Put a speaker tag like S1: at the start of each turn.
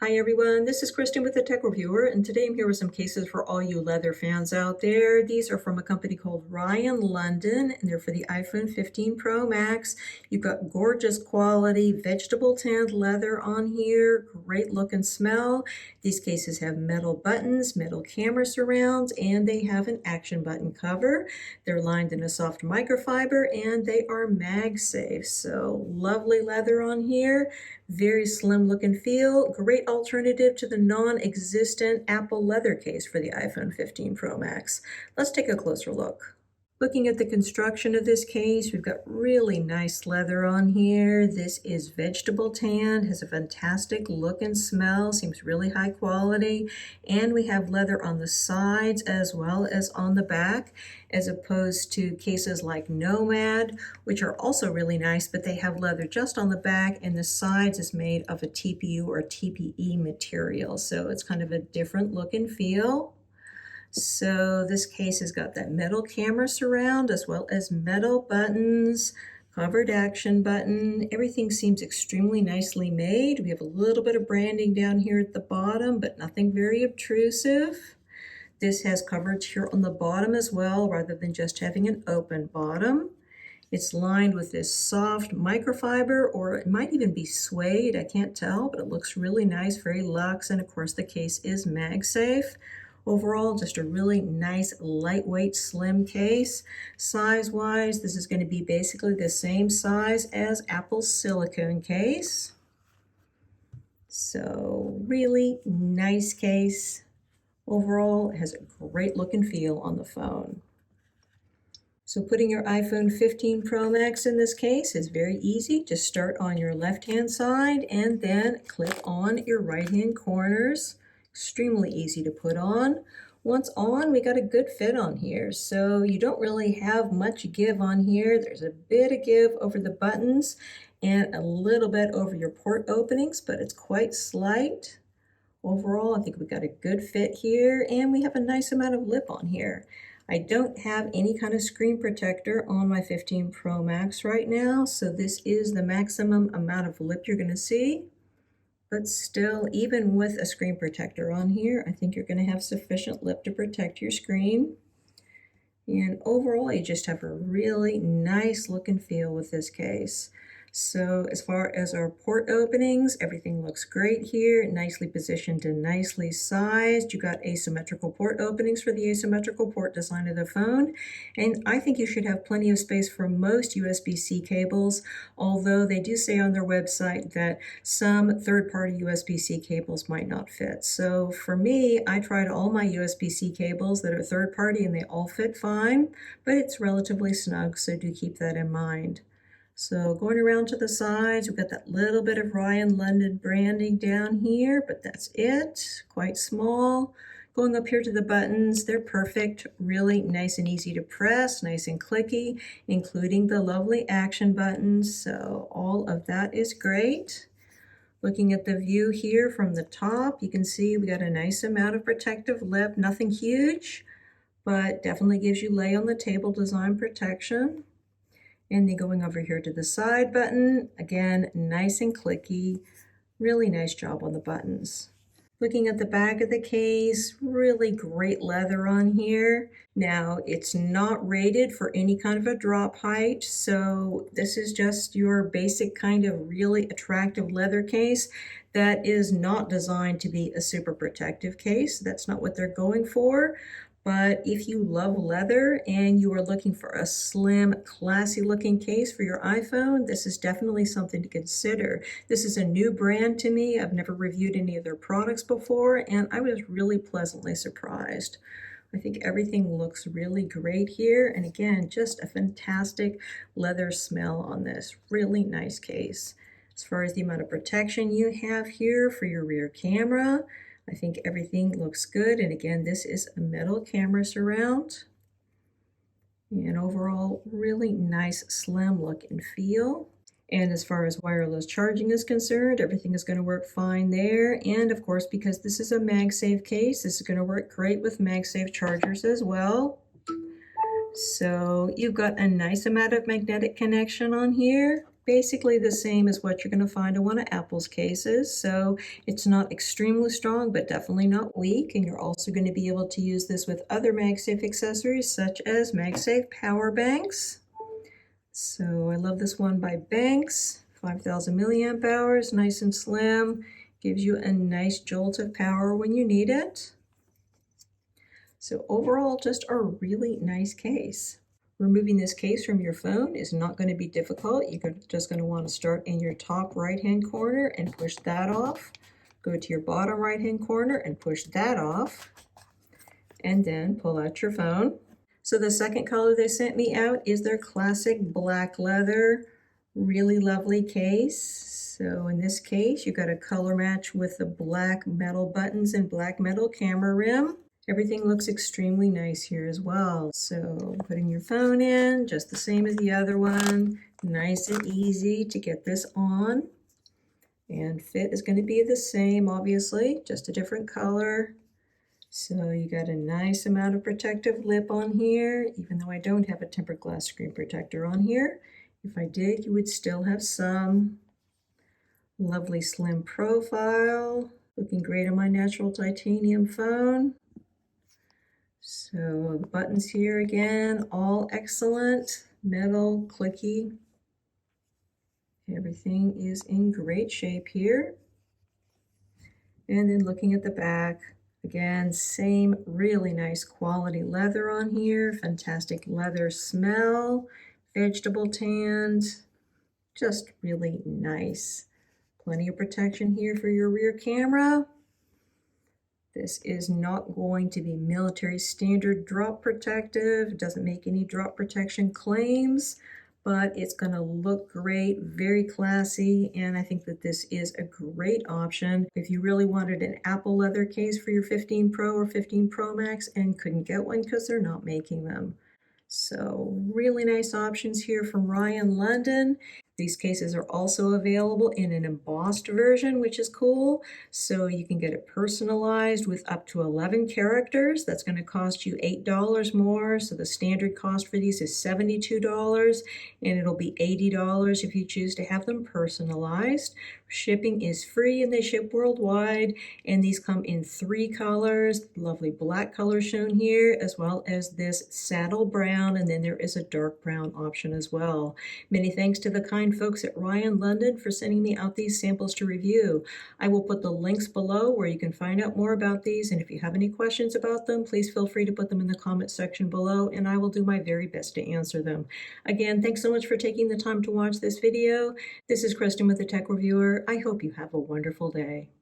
S1: Hi everyone, this is Kristen with the Tech Reviewer, and today I'm here with some cases for all you leather fans out there. These are from a company called Ryan London, and they're for the iPhone 15 Pro Max. You've got gorgeous quality vegetable tanned leather on here, great look and smell. These cases have metal buttons, metal camera surrounds, and they have an action button cover. They're lined in a soft microfiber, and they are MagSafe. So lovely leather on here. Very slim look and feel, great alternative to the non-existent Apple leather case for the iPhone 15 Pro Max. Let's take a closer look. Looking at the construction of this case, we've got really nice leather on here. This is vegetable tan, has a fantastic look and smell, seems really high quality. And we have leather on the sides as well as on the back, as opposed to cases like Nomad, which are also really nice, but they have leather just on the back, and the sides is made of a TPU or TPE material. So it's kind of a different look and feel. So this case has got that metal camera surround as well as metal buttons, covered action button. Everything seems extremely nicely made. We have a little bit of branding down here at the bottom, but nothing very obtrusive. This has coverage here on the bottom as well, rather than just having an open bottom. It's lined with this soft microfiber, or it might even be suede, I can't tell, but it looks really nice, very luxe, and of course the case is MagSafe. Overall, just a really nice, lightweight, slim case. Size-wise, this is going to be basically the same size as Apple's silicone case. So, really nice case. Overall, it has a great look and feel on the phone. So putting your iPhone 15 Pro Max in this case is very easy. Just start on your left-hand side and then click on your right-hand corners. Extremely easy to put on. Once on, we got a good fit on here, so you don't really have much give on here. There's a bit of give over the buttons and a little bit over your port openings, but it's quite slight. Overall, I think we got a good fit here, and we have a nice amount of lip on here. I don't have any kind of screen protector on my 15 Pro Max right now, so this is the maximum amount of lip you're going to see. But still, even with a screen protector on here, I think you're going to have sufficient lip to protect your screen. And overall, you just have a really nice look and feel with this case. So as far as our port openings, everything looks great here, nicely positioned and nicely sized. You got asymmetrical port openings for the asymmetrical port design of the phone. And I think you should have plenty of space for most USB-C cables, although they do say on their website that some third-party USB-C cables might not fit. So for me, I tried all my USB-C cables that are third-party and they all fit fine, but it's relatively snug, so do keep that in mind. So going around to the sides, we've got that little bit of Ryan London branding down here, but that's it, quite small. Going up here to the buttons, they're perfect, really nice and easy to press, nice and clicky, including the lovely action buttons, so all of that is great. Looking at the view here from the top, you can see we got a nice amount of protective lip, nothing huge, but definitely gives you lay on the table design protection. And then going over here to the side button, again, nice and clicky, really nice job on the buttons. Looking at the back of the case, really great leather on here. Now, it's not rated for any kind of a drop height, so this is just your basic kind of really attractive leather case that is not designed to be a super protective case. That's not what they're going for. But if you love leather and you are looking for a slim, classy looking case for your iPhone, this is definitely something to consider. This is a new brand to me. I've never reviewed any of their products before, and I was really pleasantly surprised. I think everything looks really great here. And again, just a fantastic leather smell on this. Really nice case. As far as the amount of protection you have here for your rear camera, I think everything looks good, and again, this is a metal camera surround. And overall, really nice, slim look and feel. And as far as wireless charging is concerned, everything is going to work fine there. And of course, because this is a MagSafe case, this is going to work great with MagSafe chargers as well. So you've got a nice amount of magnetic connection on here. basically the same as what you're going to find in one of Apple's cases. So it's not extremely strong, but definitely not weak. And you're also going to be able to use this with other MagSafe accessories, such as MagSafe power banks. So I love this one by Banks, 5,000 milliamp hours, nice and slim, gives you a nice jolt of power when you need it. So overall, just a really nice case. Removing this case from your phone is not going to be difficult. You're just going to want to start in your top right-hand corner and push that off. Go to your bottom right-hand corner and push that off. And then pull out your phone. So the second color they sent me out is their classic black leather. Really lovely case. So in this case, you got a color match with the black metal buttons and black metal camera rim. Everything looks extremely nice here as well. So putting your phone in, just the same as the other one. Nice and easy to get this on. And fit is going to be the same, obviously, just a different color. So you got a nice amount of protective lip on here, even though I don't have a tempered glass screen protector on here. If I did, you would still have some. Lovely slim profile, looking great on my natural titanium phone. So the buttons here again, all excellent, metal, clicky. Everything is in great shape here. And then looking at the back, again, same really nice quality leather on here, fantastic leather smell, vegetable tanned, just really nice. Plenty of protection here for your rear camera. This is not going to be military standard drop protective. It doesn't make any drop protection claims, but it's going to look great, very classy, and I think that this is a great option if you really wanted an Apple leather case for your 15 Pro or 15 Pro Max and couldn't get one because they're not making them. So really nice options here from Ryan London. These cases are also available in an embossed version, which is cool. So you can get it personalized with up to 11 characters. That's going to cost you $8 more. So the standard cost for these is $72, and it'll be $80 if you choose to have them personalized. Shipping is free and they ship worldwide, and these come in 3 colors. Lovely black color shown here, as well as this saddle brown, and then there is a dark brown option as well. Many thanks to the kind folks at Ryan London for sending me out these samples to review. I will put the links below where you can find out more about these, and if you have any questions about them, please feel free to put them in the comment section below, and I will do my very best to answer them. Again, thanks so much for taking the time to watch this video. This is Kristen with the Tech Reviewer. I hope you have a wonderful day.